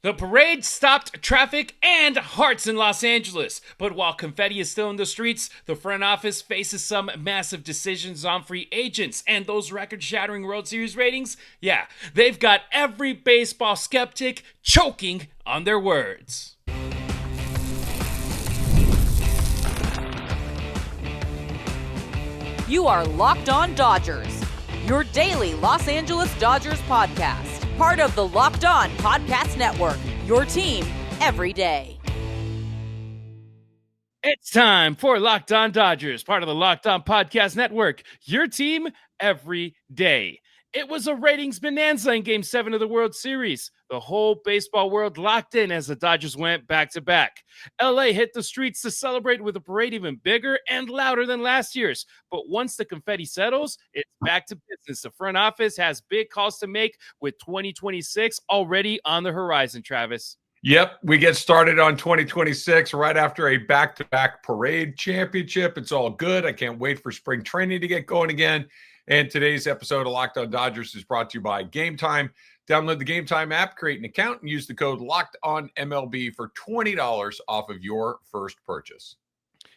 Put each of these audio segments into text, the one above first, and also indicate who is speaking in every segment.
Speaker 1: The parade stopped traffic and hearts in Los Angeles. But while confetti is still in the streets, the front office faces some massive decisions on free agents. And those record-shattering World Series ratings, yeah, they've got every baseball skeptic choking on their words.
Speaker 2: You are Locked On Dodgers, your daily Los Angeles Dodgers podcast. Part of the Locked On Podcast Network, your team every day.
Speaker 1: It's time for Locked On Dodgers, part of the Locked On Podcast Network, your team every day. It was a ratings bonanza in Game 7 of the World Series. The whole baseball world locked in as the Dodgers went back-to-back. LA hit the streets to celebrate with a parade even bigger and louder than last year's. But once the confetti settles, it's back to business. The front office has big calls to make with 2026 already on the horizon, Travis.
Speaker 3: Yep, we get started on 2026 right after a back-to-back parade championship. It's all good. I can't wait for spring training to get going again. And today's episode of Locked On Dodgers is brought to you by Game Time. Download the Game Time app, create an account, and use the code LOCKEDONMLB for $20 off of your first purchase.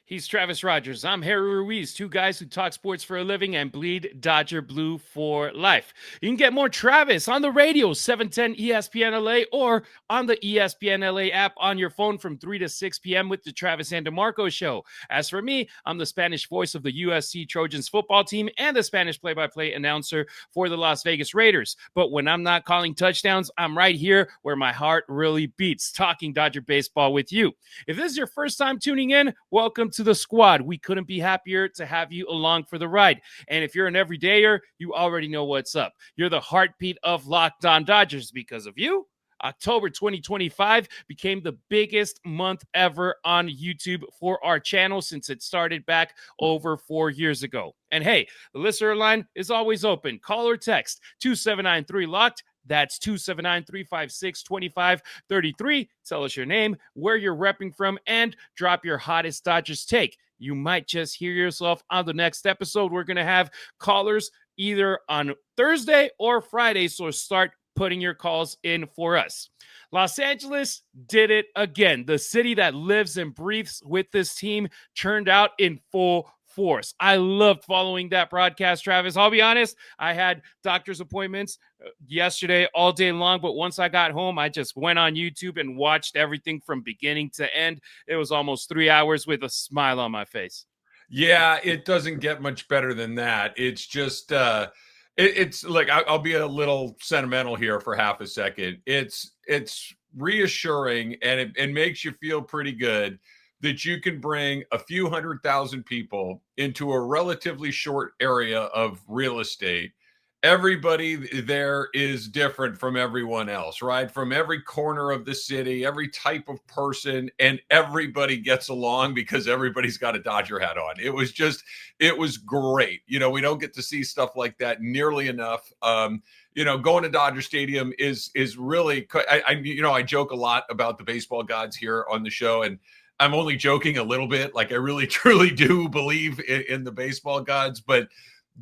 Speaker 1: He's Travis Rodgers. I'm Harry Ruiz, two guys who talk sports for a living and bleed Dodger blue for life. You can get more Travis on the radio, 710 ESPN LA, or on the ESPN LA app on your phone from 3 to 6 p.m. with the Travis and DeMarco Show. As for me, I'm the Spanish voice of the USC Trojans football team and the Spanish play-by-play announcer for the Las Vegas Raiders. But when I'm not calling touchdowns, I'm right here where my heart really beats, talking Dodger baseball with you. If this is your first time tuning in, welcome to the squad. We couldn't be happier to have you along for the ride. And if you're an everydayer, you already know what's up. You're the heartbeat of Locked On Dodgers. Because of you, October 2025 became the biggest month ever on YouTube for our channel since it started back over 4 years ago. And hey, the listener line is always open. Call or text 2793-LOCKED. That's 279-356-2533. Tell us your name, where you're repping from, and drop your hottest Dodgers take. You might just hear yourself on the next episode. We're going to have callers either on Thursday or Friday, so start putting your calls in for us. Los Angeles did it again. The city that lives and breathes with this team turned out in full force. I loved following that broadcast, Travis. I'll be honest, I had doctor's appointments yesterday all day long, but once I got home, I just went on YouTube and watched everything from beginning to end. It was almost 3 hours with a smile on my face.
Speaker 3: Yeah, it doesn't get much better than that. It's just, it's like, I'll be a little sentimental here for half a second. It's reassuring and it makes you feel pretty good that you can bring a few 100,000 people into a relatively short area of real estate. Everybody there is different from everyone else, right? From every corner of the city, every type of person, and everybody gets along because everybody's got a Dodger hat on. It was great. You know, we don't get to see stuff like that nearly enough. Going to Dodger Stadium is really, I joke a lot about the baseball gods here on the show, and I'm only joking a little bit. Like, I really, truly do believe in the baseball gods, but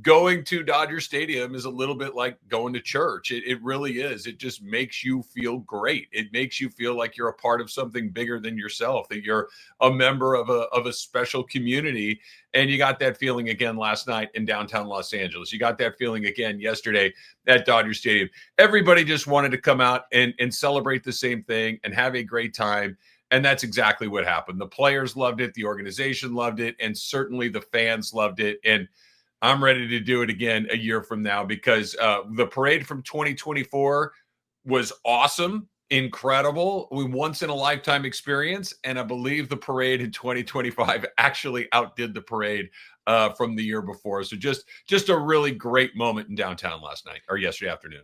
Speaker 3: going to Dodger Stadium is a little bit like going to church. It really is. It just makes you feel great. It makes you feel like you're a part of something bigger than yourself, that you're a member of a special community. And you got that feeling again last night in downtown Los Angeles. You got that feeling again yesterday at Dodger Stadium. Everybody just wanted to come out and celebrate the same thing and have a great time. And that's exactly what happened. The players loved it. The organization loved it. And certainly the fans loved it. And I'm ready to do it again a year from now because the parade from 2024 was awesome, incredible, once in a lifetime experience. And I believe the parade in 2025 actually outdid the parade from the year before. So just a really great moment in downtown last night or yesterday afternoon.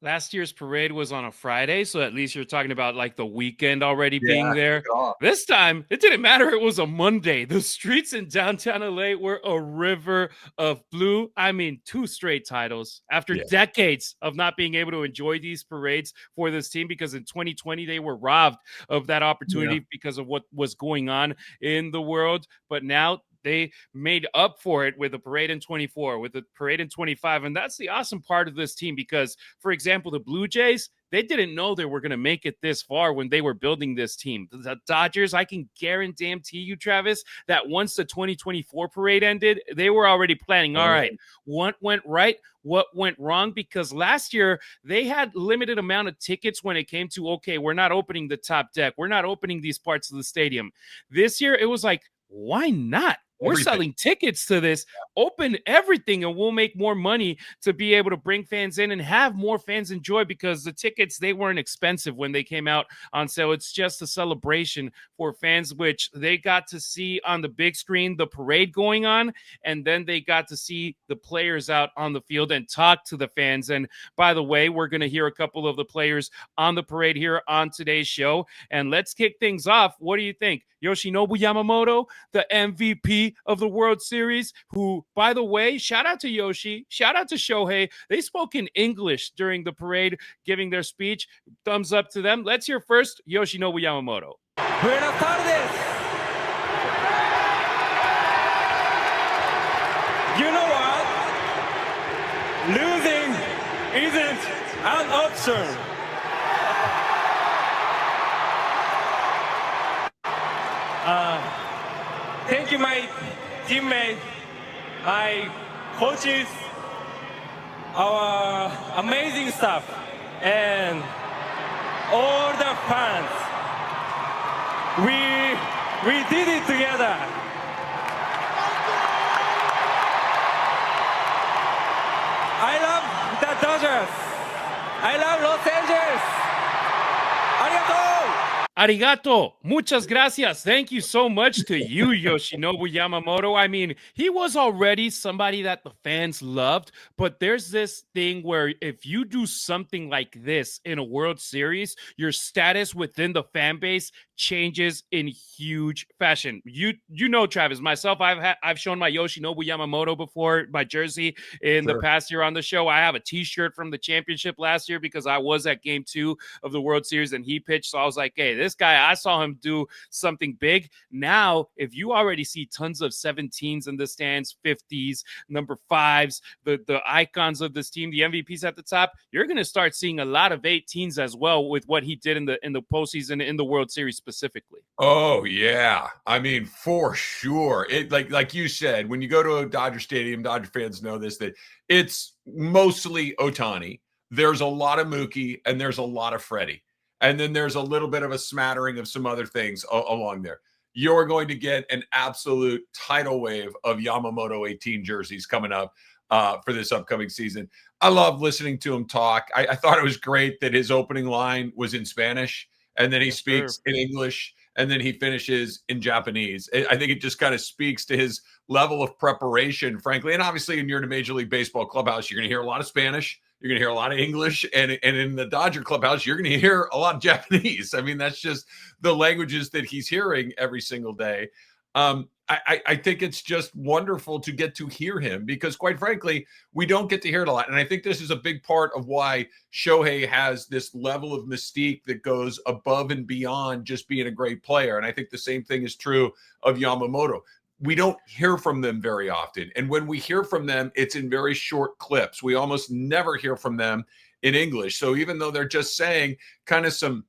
Speaker 1: Last year's parade was on a Friday, so at least you're talking about like the weekend already being there. This time, it didn't matter. It was a Monday. The streets in downtown LA were a river of blue. I mean, 2 straight titles after decades of not being able to enjoy these parades for this team, because in 2020, they were robbed of that opportunity because of what was going on in the world. But now they made up for it with a parade in 24, with a parade in 25. And that's the awesome part of this team because, for example, the Blue Jays, they didn't know they were going to make it this far when they were building this team. The Dodgers, I can guarantee you, Travis, that once the 2024 parade ended, they were already planning, all right, what went right, what went wrong? Because last year they had limited amount of tickets when it came to, okay, we're not opening the top deck. We're not opening these parts of the stadium. This year it was like, why not? We're selling tickets to this. Open everything and we'll make more money to be able to bring fans in and have more fans enjoy, because the tickets, they weren't expensive when they came out on sale. It's just a celebration for fans, which they got to see on the big screen, the parade going on, and then they got to see the players out on the field and talk to the fans. And by the way, we're going to hear a couple of the players on the parade here on today's show. And let's kick things off. What do you think? Yoshinobu Yamamoto, the MVP of the World Series, who, by the way, shout out to Yoshi, shout out to Shohei. They spoke in English during the parade, giving their speech. Thumbs up to them. Let's hear first Yoshinobu Yamamoto.
Speaker 4: Buenas tardes. You know what? Losing isn't an option. Thank you, my teammates, my coaches, our amazing staff, and all the fans. We did it together. I love the Dodgers. I love Los Angeles. Arigato.
Speaker 1: Arigato. Muchas gracias. Thank you so much to you, Yoshinobu Yamamoto. I mean, he was already somebody that the fans loved, but there's this thing where if you do something like this in a World Series, your status within the fan base changes in huge fashion. You know, Travis, myself, I've shown my Yoshinobu Yamamoto before, my jersey in the past year on the show. I have a t-shirt from the championship last year because I was at game 2 of the World Series and he pitched. So I was like, hey, this guy, I saw him do something big. Now, if you already see tons of 17s in the stands, 50s, number 5s, the icons of this team, the MVPs at the top, you're going to start seeing a lot of 18s as well with what he did in the postseason in the World Series specifically.
Speaker 3: Oh yeah, I mean, for sure. It like you said, when you go to a Dodger Stadium, Dodger fans know this, that it's mostly Ohtani. There's a lot of Mookie and there's a lot of Freddie. And then there's a little bit of a smattering of some other things along there. You're going to get an absolute tidal wave of Yamamoto 18 jerseys coming up for this upcoming season. I love listening to him talk. I thought it was great that his opening line was in Spanish, and then he speaks in English, and then he finishes in Japanese. I think it just kind of speaks to his level of preparation, frankly. And obviously, when you're in a Major League Baseball clubhouse, you're going to hear a lot of Spanish. You're going to hear a lot of English, and in the Dodger clubhouse, you're going to hear a lot of Japanese. I mean, that's just the languages that he's hearing every single day. I think it's just wonderful to get to hear him because, quite frankly, we don't get to hear it a lot. And I think this is a big part of why Shohei has this level of mystique that goes above and beyond just being a great player. And I think the same thing is true of Yamamoto. We don't hear from them very often. And when we hear from them, it's in very short clips. We almost never hear from them in English. So even though they're just saying kind of some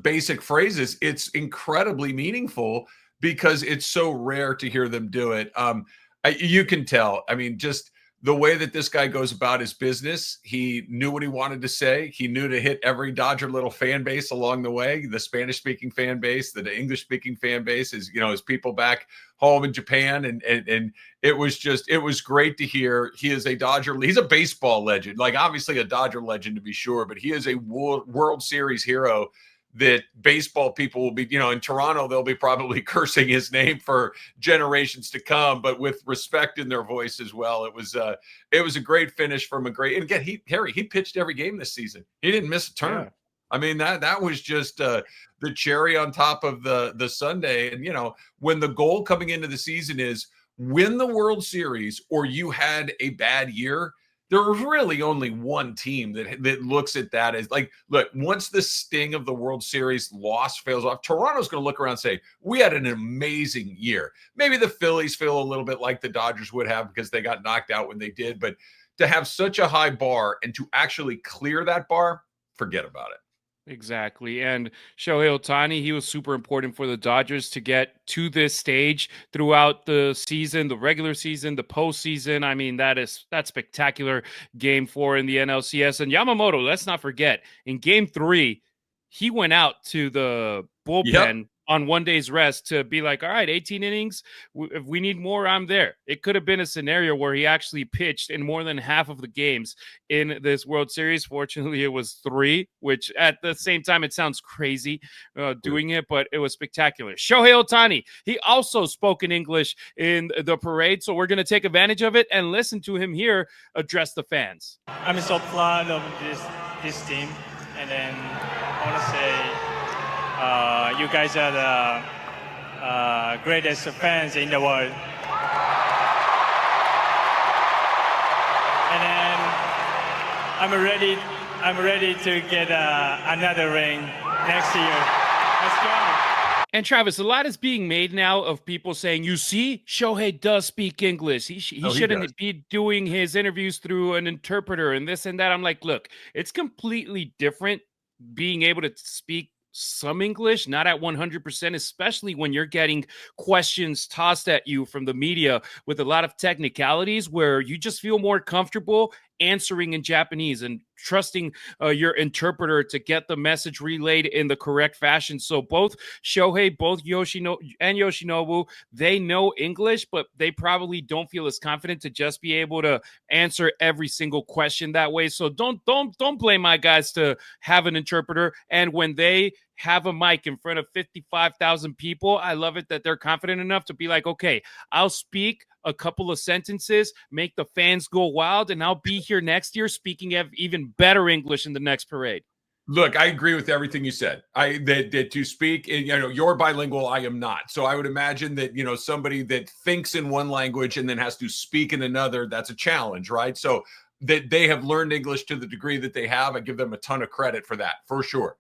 Speaker 3: basic phrases, it's incredibly meaningful because it's so rare to hear them do it. You can tell, I mean, just the way that this guy goes about his business, he knew what he wanted to say. He knew to hit every Dodger little fan base along the way, the Spanish speaking fan base, the English speaking fan base, his people back home in Japan. And it was great to hear. He is a Dodger. He's a baseball legend, like obviously a Dodger legend to be sure, but he is a World Series hero that baseball people will be, in Toronto, they'll be probably cursing his name for generations to come, but with respect in their voice as well. It was a great finish from a great, and again, he pitched every game this season. He didn't miss a turn. Yeah. I mean, that was just the cherry on top of the sundae. And, when the goal coming into the season is win the World Series or you had a bad year, There's really only one team that looks at that as like, look, once the sting of the World Series loss fails off, Toronto's going to look around and say, we had an amazing year. Maybe the Phillies feel a little bit like the Dodgers would have because they got knocked out when they did. But to have such a high bar and to actually clear that bar, forget about it.
Speaker 1: Exactly. And Shohei Ohtani, he was super important for the Dodgers to get to this stage throughout the season, the regular season, the postseason. I mean, that's spectacular game 4 in the NLCS. And Yamamoto, let's not forget, in game 3, he went out to the bullpen on 1 day's rest to be like, all right, 18 innings. If we need more, I'm there. It could have been a scenario where he actually pitched in more than half of the games in this World Series. Fortunately, it was 3, which at the same time, it sounds crazy doing it, but it was spectacular. Shohei Ohtani, he also spoke in English in the parade, so we're going to take advantage of it and listen to him here address the fans.
Speaker 5: I'm so proud of this team, and then I want to say, you guys are the greatest fans in the world. And then I'm ready to get another ring next year. Let's go.
Speaker 1: And Travis, a lot is being made now of people saying, you see, Shohei does speak English. He shouldn't be doing his interviews through an interpreter and this and that. I'm like, look, it's completely different being able to speak some English, not at 100%, especially when you're getting questions tossed at you from the media with a lot of technicalities where you just feel more comfortable answering in Japanese and trusting your interpreter to get the message relayed in the correct fashion. So both Shohei, both Yoshinobu, they know English, but they probably don't feel as confident to just be able to answer every single question that way. So don't blame my guys to have an interpreter. And when they have a mic in front of 55,000 people, I love it that they're confident enough to be like, okay, I'll speak a couple of sentences, make the fans go wild, and I'll be here next year speaking even better English in the next parade.
Speaker 3: Look, I agree with everything you said. That to speak, you're bilingual, I am not. So I would imagine that, somebody that thinks in one language and then has to speak in another, that's a challenge, right? So that they have learned English to the degree that they have, I give them a ton of credit for that, for sure.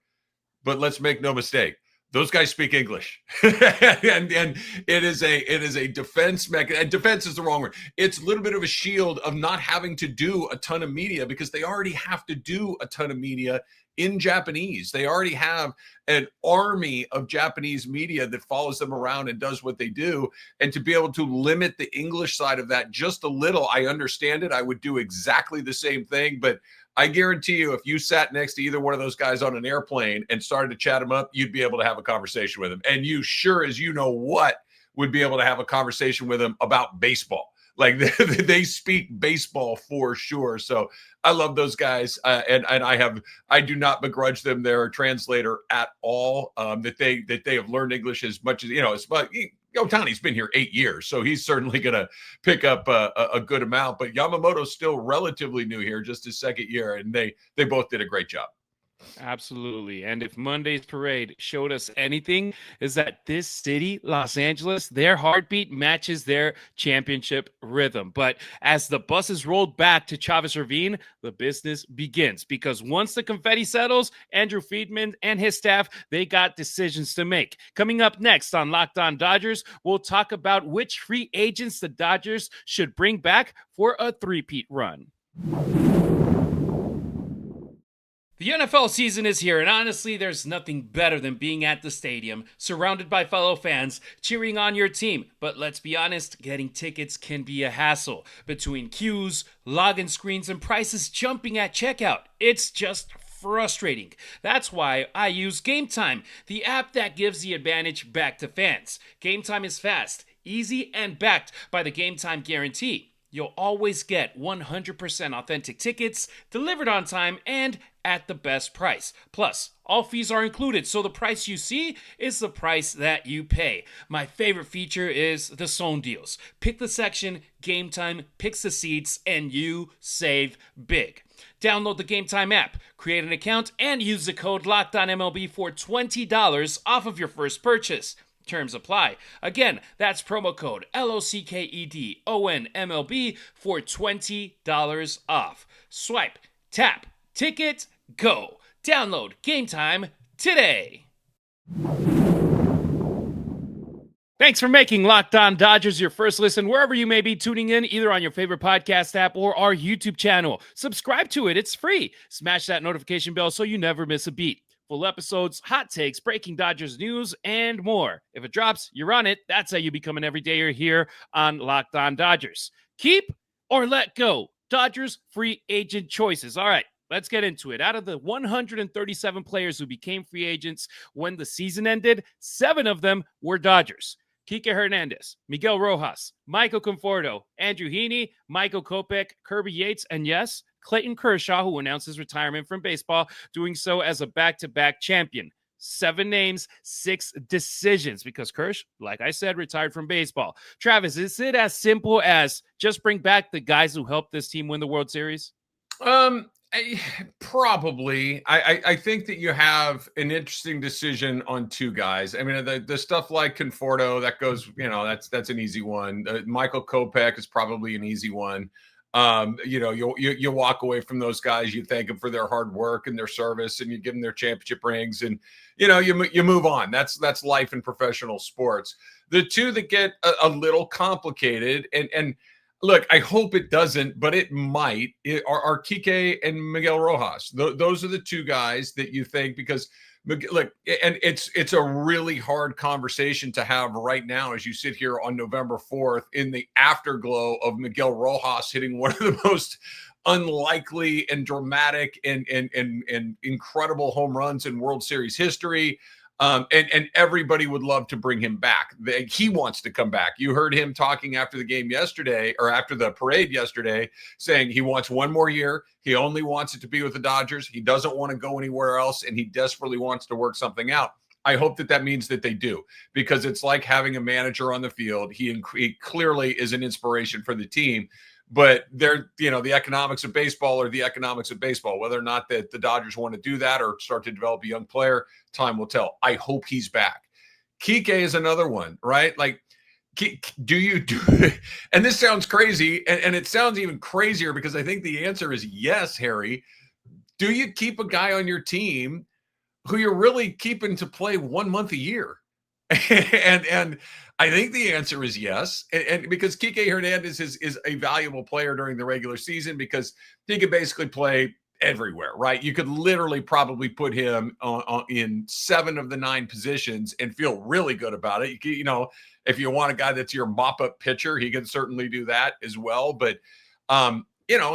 Speaker 3: But let's make no mistake. Those guys speak English, and it is a defense mechanism. Defense is the wrong word. It's a little bit of a shield of not having to do a ton of media because they already have to do a ton of media in Japanese. They already have an army of Japanese media that follows them around and does what they do. And to be able to limit the English side of that just a little, I understand it. I would do exactly the same thing, but I guarantee you, if you sat next to either one of those guys on an airplane and started to chat them up, you'd be able to have a conversation with them. And you sure as you know what would be able to have a conversation with them about baseball. Like they speak baseball for sure. So I love those guys. And I do not begrudge them their translator at all. That they have learned English as much as, Ohtani's been here 8 years, so he's certainly going to pick up a good amount. But Yamamoto's still relatively new here, just his second year, and they both did a great job.
Speaker 1: Absolutely. And if Monday's parade showed us anything, is that this city, Los Angeles, their heartbeat matches their championship rhythm. But as the buses rolled back to Chavez Ravine, the business begins. Because once the confetti settles, Andrew Friedman and his staff, they got decisions to make. Coming up next on Locked On Dodgers, we'll talk about which free agents the Dodgers should bring back for a three-peat run. The NFL season is here, and honestly, there's nothing better than being at the stadium, surrounded by fellow fans, cheering on your team. But let's be honest, getting tickets can be a hassle. Between queues, login screens, and prices jumping at checkout, it's just frustrating. That's why I use Game Time, the app that gives the advantage back to fans. Game Time is fast, easy, and backed by the Game Time guarantee. You'll always get 100% authentic tickets, delivered on time, and at the best price. Plus, all fees are included, so the price you see is the price that you pay. My favorite feature is the zone deals. Pick the section, Game Time picks the seats, and you save big. Download the Game Time app, create an account, and use the code LOCKEDONMLB for $20 off of your first purchase. Terms apply. Again, that's promo code LOCKEDONMLB for $20 off. Swipe, tap, ticket, go. Download Game Time today. Thanks for making Locked On Dodgers your first listen wherever you may be tuning in, either on your favorite podcast app or our YouTube channel. Subscribe to it. It's free. Smash that notification bell so you never miss a beat. Full episodes, hot takes, breaking Dodgers news, and more. If it drops, you're on it. That's how you become an everydayer here on Locked On Dodgers. Keep or let go. Dodgers free agent choices. All right, let's get into it. Out of the 137 players who became free agents when the season ended, 7 of them were Dodgers. Kike Hernandez, Miguel Rojas, Michael Conforto, Andrew Heaney, Michael Kopech, Kirby Yates, and yes, Clayton Kershaw, who announced his retirement from baseball, doing so as a back-to-back champion. 7 names, 6 decisions, because Kersh, like I said, retired from baseball. Travis, is it as simple as just bring back the guys who helped this team win the World Series?
Speaker 3: Probably. I think that you have an interesting decision on 2 guys. I mean, the stuff like Conforto, that goes, that's an easy one. Michael Kopech is probably an easy one. You walk away from those guys, you thank them for their hard work and their service, and you give them their championship rings, and you move on. That's life in professional sports. The 2 that get a little complicated, and look, I hope it doesn't, but it might, are Kike and Miguel Rojas. Those are the 2 guys that you think, because look, and it's a really hard conversation to have right now as you sit here on November 4th in the afterglow of Miguel Rojas hitting one of the most unlikely and dramatic and incredible home runs in World Series history. And everybody would love to bring him back. He wants to come back. You heard him talking after the game yesterday, or after the parade yesterday, saying he wants 1 more year. He only wants it to be with the Dodgers. He doesn't want to go anywhere else, and he desperately wants to work something out. I hope that means that they do, because it's like having a manager on the field. He clearly is an inspiration for the team. But the economics of baseball are the economics of baseball. Whether or not that the Dodgers want to do that or start to develop a young player, time will tell. I hope he's back. Kike is another one, right? Like, do you do it? And this sounds crazy, and it sounds even crazier because I think the answer is yes, Harry. Do you keep a guy on your team who you're really keeping to play 1 month a year? and I think the answer is yes. And because Kike Hernandez is a valuable player during the regular season, because he could basically play everywhere, right? You could literally probably put him in 7 of the 9 positions and feel really good about it. If you want a guy that's your mop-up pitcher, he can certainly do that as well. But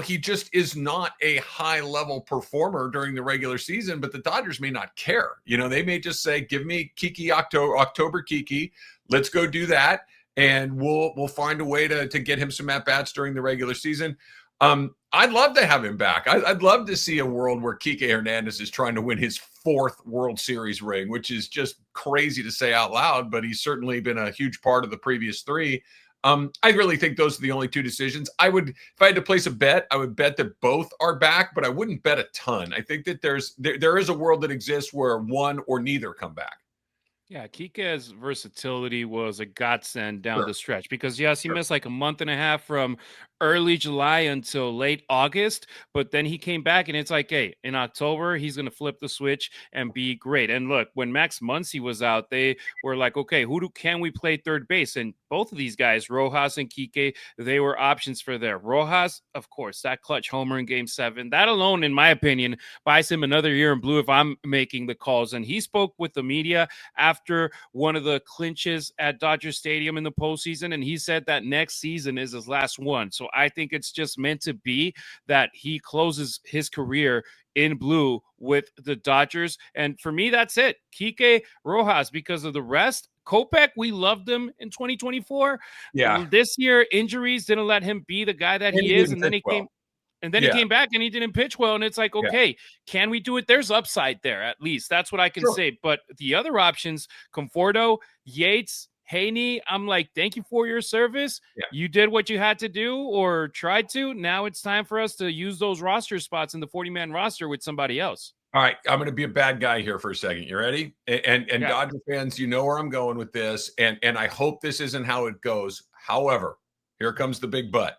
Speaker 3: he just is not a high-level performer during the regular season, but the Dodgers may not care. They may just say, give me Kike October Kike. Let's go do that, and we'll find a way to get him some at-bats during the regular season. I'd love to have him back. I'd love to see a world where Kike Hernandez is trying to win his 4th World Series ring, which is just crazy to say out loud, but he's certainly been a huge part of the previous 3. I really think those are the only 2 decisions. If I had to place a bet, I would bet that both are back, but I wouldn't bet a ton. I think that there is a world that exists where one or neither come back.
Speaker 1: Yeah, Kike's versatility was a godsend down the stretch, because yes, he missed like a month and a half from early July until late August, but then he came back, and it's like, hey, in October, he's going to flip the switch and be great. And look, when Max Muncy was out, they were like, okay, can we play third base? And both of these guys, Rojas and Kike, they were options for there. Rojas, of course, that clutch homer in Game 7, that alone, in my opinion, buys him another year in blue if I'm making the calls. And he spoke with the media after one of the clinches at Dodger Stadium in the postseason, and he said that next season is his last one. So I think it's just meant to be that he closes his career in blue with the Dodgers. And for me, that's it. Kike, Rojas, because of the rest. Kopech, we loved him in 2024.
Speaker 3: Yeah.
Speaker 1: This year, injuries didn't let him be the guy that he is. And then he came. And then he came back and he didn't pitch well. And it's like, okay, can we do it? There's upside there, at least. That's what I can say. But the other options, Conforto, Yates, Heaney, I'm like, thank you for your service. Yeah. You did what you had to do or tried to. Now it's time for us to use those roster spots in the 40-man roster with somebody else.
Speaker 3: All right, I'm going to be a bad guy here for a second. You ready? And
Speaker 1: Yeah.
Speaker 3: Dodger fans, you know where I'm going with this, and I hope this isn't how it goes. However, here comes the big but.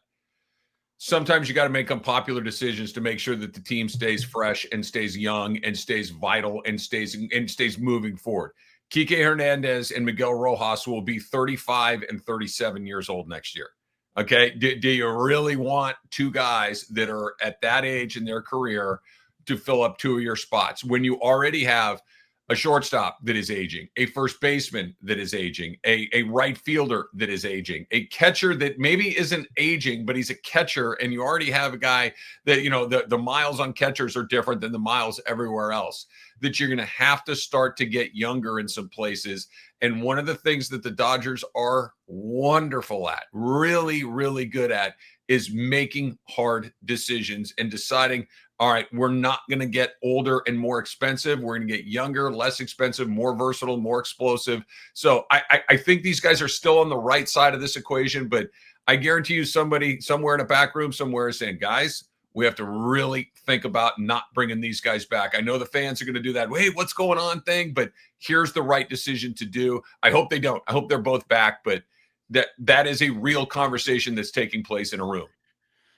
Speaker 3: Sometimes you got to make unpopular decisions to make sure that the team stays fresh and stays young and stays vital and stays moving forward. Kike Hernandez and Miguel Rojas will be 35 and 37 years old next year. Okay, do you really want two guys that are at that age in their career to fill up two of your spots when you already have a shortstop that is aging, a first baseman that is aging, a right fielder that is aging, a catcher that maybe isn't aging, but he's a catcher, and you already have a guy that, you know, the miles on catchers are different than the miles everywhere else, that you're going to have to start to get younger in some places. And one of the things that the Dodgers are wonderful at, really, really good at, is making hard decisions and deciding, all right, we're not going to get older and more expensive. We're going to get younger, less expensive, more versatile, more explosive. So I think these guys are still on the right side of this equation, but I guarantee you somebody somewhere in a back room somewhere is saying, guys, we have to really think about not bringing these guys back. I know the fans are going to do that, wait, what's going on thing, but here's the right decision to do. I hope they don't. I hope they're both back, but that is a real conversation that's taking place in a room.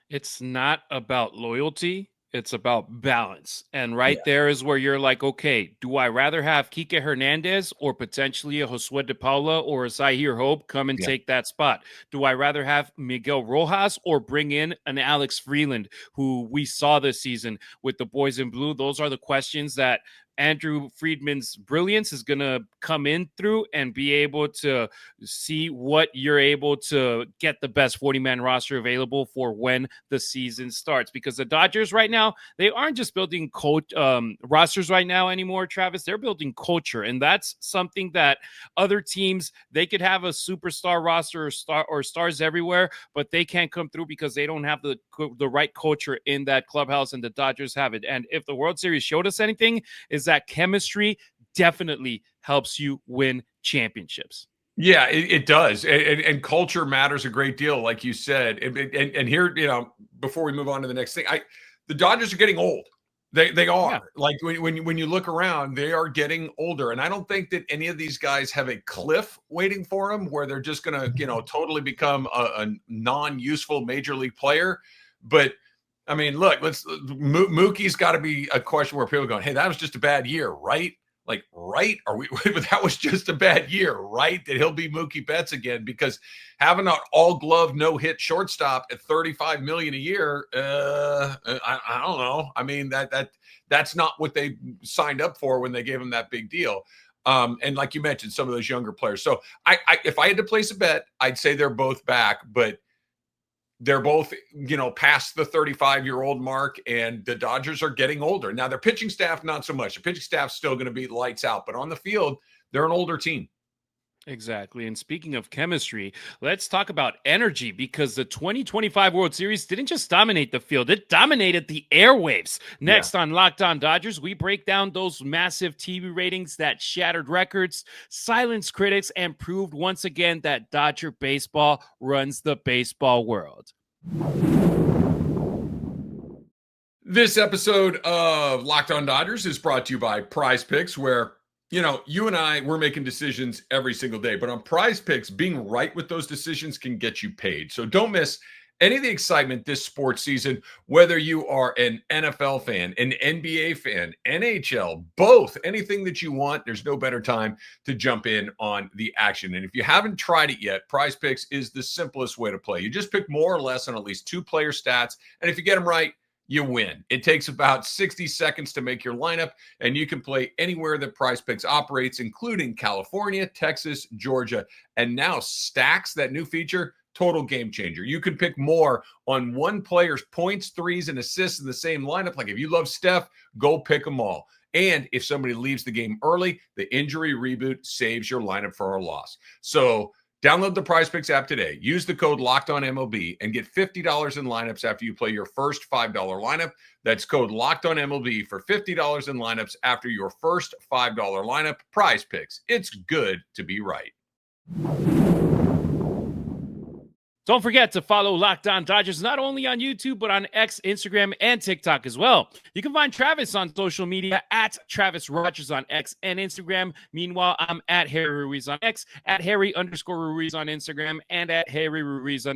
Speaker 1: It's not about loyalty. It's about balance. And right
Speaker 3: Yeah.
Speaker 1: there is where you're like, okay, do I rather have Kike Hernandez or potentially a Josue de Paula or a Zahir Hope come and take that spot? Do I rather have Miguel Rojas or bring in an Alex Freeland, who we saw this season with the boys in blue? Those are the questions that Andrew Friedman's brilliance is going to come in through and be able to see what you're able to get the best 40-man roster available for when the season starts. Because the Dodgers right now, they aren't just building rosters right now anymore, Travis. They're building culture, and that's something that other teams, they could have a superstar roster or stars everywhere, but they can't come through because they don't have the right culture in that clubhouse, and the Dodgers have it. And if the World Series showed us anything, is that chemistry definitely helps you win championships.
Speaker 3: Yeah, it does. And culture matters a great deal, like you said. And here, you know, before we move on to the next thing, the Dodgers are getting old. They are.
Speaker 1: Yeah.
Speaker 3: Like when you look around, they are getting older. And I don't think that any of these guys have a cliff waiting for them where they're just going to, you know, totally become a non-useful major league player. But I mean, look, Mookie's got to be a question where people are going, hey, that was just a bad year, right? Like, right? That was just a bad year, right? That he'll be Mookie Betts again, because having an all-glove, no-hit shortstop at $35 million a year, I don't know. I mean, that's not what they signed up for when they gave him that big deal. And like you mentioned, some of those younger players. So if I had to place a bet, I'd say they're both back, but they're both, you know, past the 35-year-old mark, and the Dodgers are getting older. Now, their pitching staff, not so much. The pitching staff's still going to be lights out, but on the field, they're an older team.
Speaker 1: Exactly. And speaking of chemistry, let's talk about energy, because the 2025 World Series didn't just dominate the field, it dominated the airwaves. Next on Locked On Dodgers, we break down those massive TV ratings that shattered records, silenced critics, and proved once again that Dodger baseball runs the baseball world.
Speaker 3: This episode of Locked On Dodgers is brought to you by Prize Picks, where, you know, you and I, we're making decisions every single day, but on Prize Picks, being right with those decisions can get you paid. So don't miss any of the excitement this sports season, whether you are an NFL fan, an NBA fan, NHL, both, anything that you want. There's no better time to jump in on the action. And if you haven't tried it yet, Prize Picks is the simplest way to play. You just pick more or less on at least two player stats, and if you get them right, you win. It takes about 60 seconds to make your lineup, and you can play anywhere that Prize Picks operates, including California, Texas, Georgia, and now Stacks, that new feature, total game changer. You can pick more on one player's points, threes, and assists in the same lineup. Like if you love Steph, go pick them all. And if somebody leaves the game early, the injury reboot saves your lineup for a loss. So download the Prize Picks app today. Use the code LOCKEDONMLB and get $50 in lineups after you play your first $5 lineup. That's code LOCKEDONMLB for $50 in lineups after your first $5 lineup. Prize Picks. It's good to be right.
Speaker 1: Don't forget to follow Locked On Dodgers not only on YouTube, but on X, Instagram, and TikTok as well. You can find Travis on social media at Travis Rodgers on X and Instagram. Meanwhile, I'm at Harry Ruiz on X, at Harry_Ruiz on Instagram, and at Harry Ruiz_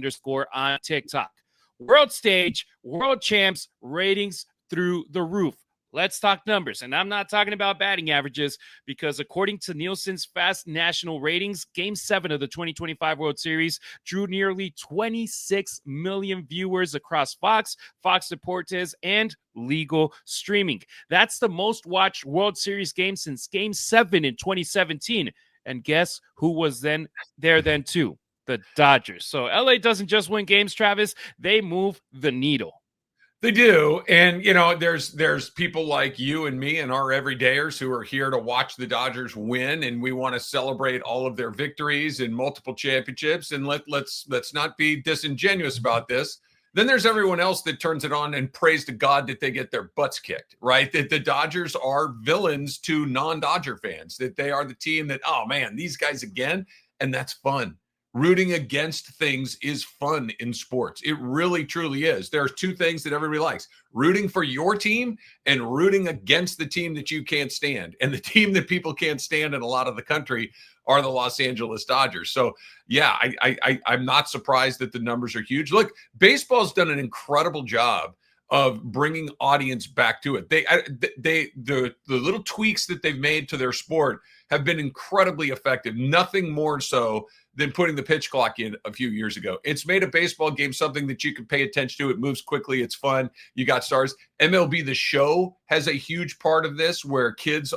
Speaker 1: on TikTok. World stage, world champs, ratings through the roof. Let's talk numbers. And I'm not talking about batting averages because according to Nielsen's Fast National Ratings, Game 7 of the 2025 World Series drew nearly 26 million viewers across Fox, Fox Deportes, and legal streaming. That's the most watched World Series game since Game 7 in 2017. And guess who was then too? The Dodgers. So LA doesn't just win games, Travis. They move the needle.
Speaker 3: They do. And, there's people like you and me and our everydayers who are here to watch the Dodgers win. And we want to celebrate all of their victories and multiple championships. And let's not be disingenuous about this. Then there's everyone else that turns it on and prays to God that they get their butts kicked, right? That the Dodgers are villains to non-Dodger fans, that they are the team that, oh man, these guys again. And that's fun. Rooting against things is fun in sports. It really, truly is. There's two things that everybody likes: rooting for your team and rooting against the team that you can't stand. And the team that people can't stand in a lot of the country are the Los Angeles Dodgers. So, yeah, I'm not surprised that the numbers are huge. Look, baseball's done an incredible job of bringing audience back to it. The little tweaks that they've made to their sport have been incredibly effective. Nothing more so than putting the pitch clock in a few years ago. It's made a baseball game something that you can pay attention to. It moves quickly. It's fun. You got stars. MLB The Show has a huge part of this where kids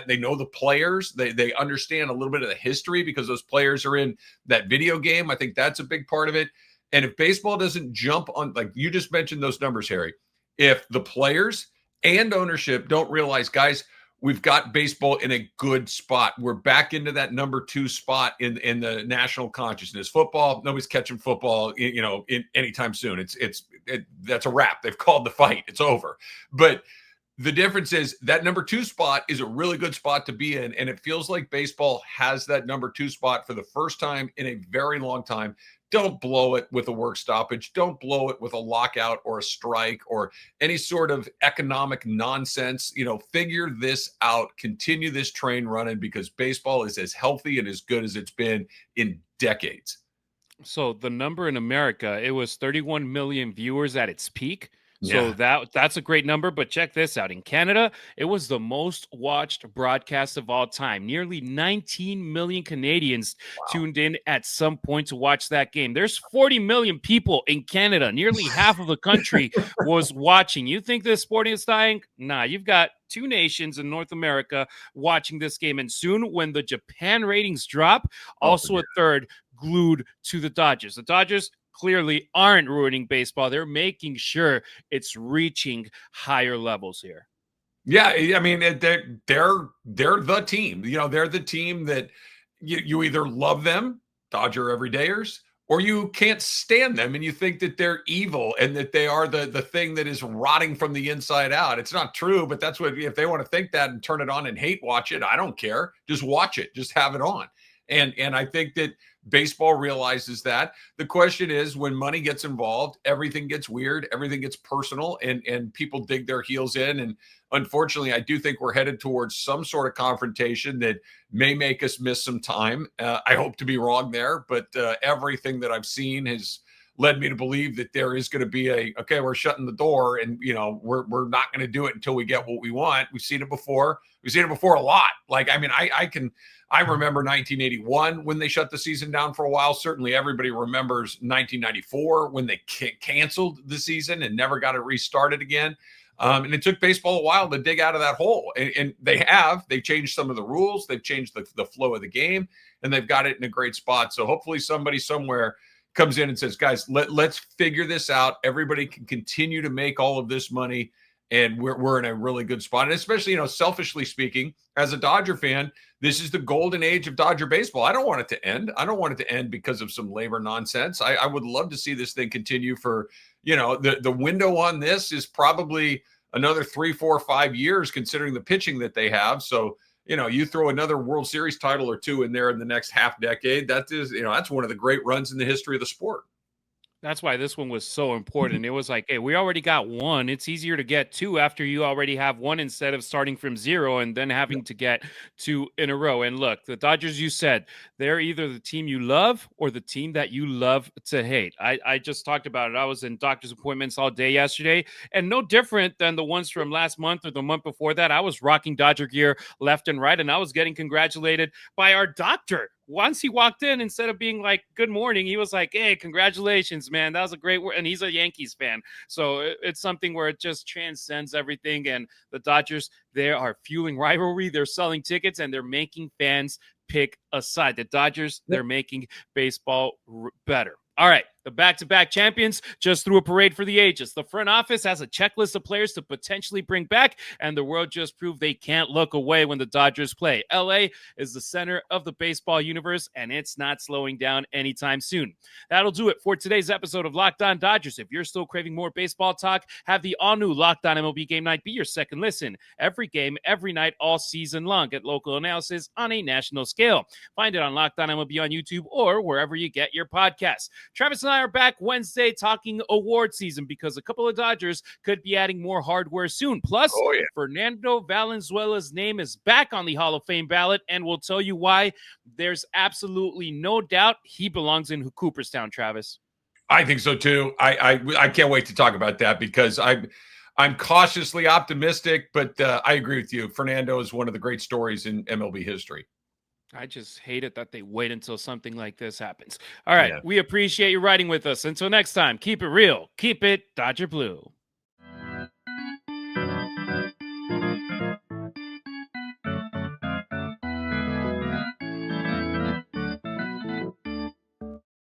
Speaker 3: they know the players. They understand a little bit of the history because those players are in that video game. I think that's a big part of it. And if baseball doesn't jump on, like you just mentioned those numbers, Harry, if the players and ownership don't realize, guys, we've got baseball in a good spot. We're back into that number 2 spot in the national consciousness. Football, nobody's catching football, in anytime soon. That's a wrap. They've called the fight. It's over. But the difference is that number 2 spot is a really good spot to be in. And it feels like baseball has that number 2 spot for the first time in a very long time. Don't blow it with a work stoppage. Don't blow it with a lockout or a strike or any sort of economic nonsense. Figure this out. Continue this train running because baseball is as healthy and as good as it's been in decades.
Speaker 1: So the number in America, it was 31 million viewers at its peak. So that's a great number, but check this out. In Canada, it was the most watched broadcast of all time. Nearly 19 million Canadians tuned in at some point to watch that game. There's 40 million people in Canada. Nearly half of the country was watching. You think this sporting is dying? Nah, you've got 2 nations in North America watching this game. And soon when the Japan ratings drop, also a third glued to the Dodgers. The Dodgers clearly aren't ruining baseball. They're making sure it's reaching higher levels here.
Speaker 3: Yeah, I mean, they're the team. They're the team that you either love them, Dodger everydayers, or you can't stand them and you think that they're evil and that they are the thing that is rotting from the inside out. It's not true, but that's what, if they want to think that and turn it on and hate watch it, I don't care. Just watch it. Just have it on. And I think that baseball realizes that. The question is, when money gets involved, everything gets weird, everything gets personal, and people dig their heels in. And unfortunately, I do think we're headed towards some sort of confrontation that may make us miss some time. I hope to be wrong there, but everything that I've seen has led me to believe that there is going to be okay, we're shutting the door and, we're not going to do it until we get what we want. We've seen it before. We've seen it before a lot. I remember 1981 when they shut the season down for a while. Certainly everybody remembers 1994 when they canceled the season and never got it restarted again. And it took baseball a while to dig out of that hole. And they changed some of the rules. They've changed the flow of the game, and they've got it in a great spot. So hopefully somebody somewhere comes in and says, guys, let's figure this out. Everybody can continue to make all of this money, and we're in a really good spot. And especially, selfishly speaking, as a Dodger fan, this is the golden age of Dodger baseball. I don't want it to end. I don't want it to end because of some labor nonsense. I would love to see this thing continue for, the window on this is probably another 3, 4, 5 years, considering the pitching that they have. So, you throw another World Series title or 2 in there in the next half decade. That is, that's one of the great runs in the history of the sport.
Speaker 1: That's why this one was so important. It was like, hey, we already got one. It's easier to get two after you already have one instead of starting from zero and then having to get two in a row. And look, the Dodgers, you said, they're either the team you love or the team that you love to hate. I just talked about it. I was in doctor's appointments all day yesterday, and no different than the ones from last month or the month before that. I was rocking Dodger gear left and right, and I was getting congratulated by our doctor. Once he walked in, instead of being like, good morning, he was like, hey, congratulations, man. That was a great work. And he's a Yankees fan. So it's something where it just transcends everything. And the Dodgers, they are fueling rivalry. They're selling tickets and they're making fans pick a side. The Dodgers, they're making baseball better. All right, the back-to-back champions just threw a parade for the ages. The front office has a checklist of players to potentially bring back, and the world just proved they can't look away when the Dodgers play. LA is the center of the baseball universe, and it's not slowing down anytime soon. That'll do it for today's episode of Locked On Dodgers. If you're still craving more baseball talk, have the all-new Locked On MLB Game Night be your second listen. Every game, every night, all season long. Get local analysis on a national scale. Find it on Locked On MLB on YouTube or wherever you get your podcasts. Travis and I are back Wednesday talking award season because a couple of Dodgers could be adding more hardware soon. Plus, Fernando Valenzuela's name is back on the Hall of Fame ballot, and we'll tell you why. There's absolutely no doubt he belongs in Cooperstown, Travis.
Speaker 3: I think so too. I can't wait to talk about that because I'm cautiously optimistic, but I agree with you. Fernando is one of the great stories in MLB history.
Speaker 1: I just hate it that they wait until something like this happens. All right. We appreciate you riding with us. Until next time, keep it real. Keep it Dodger Blue.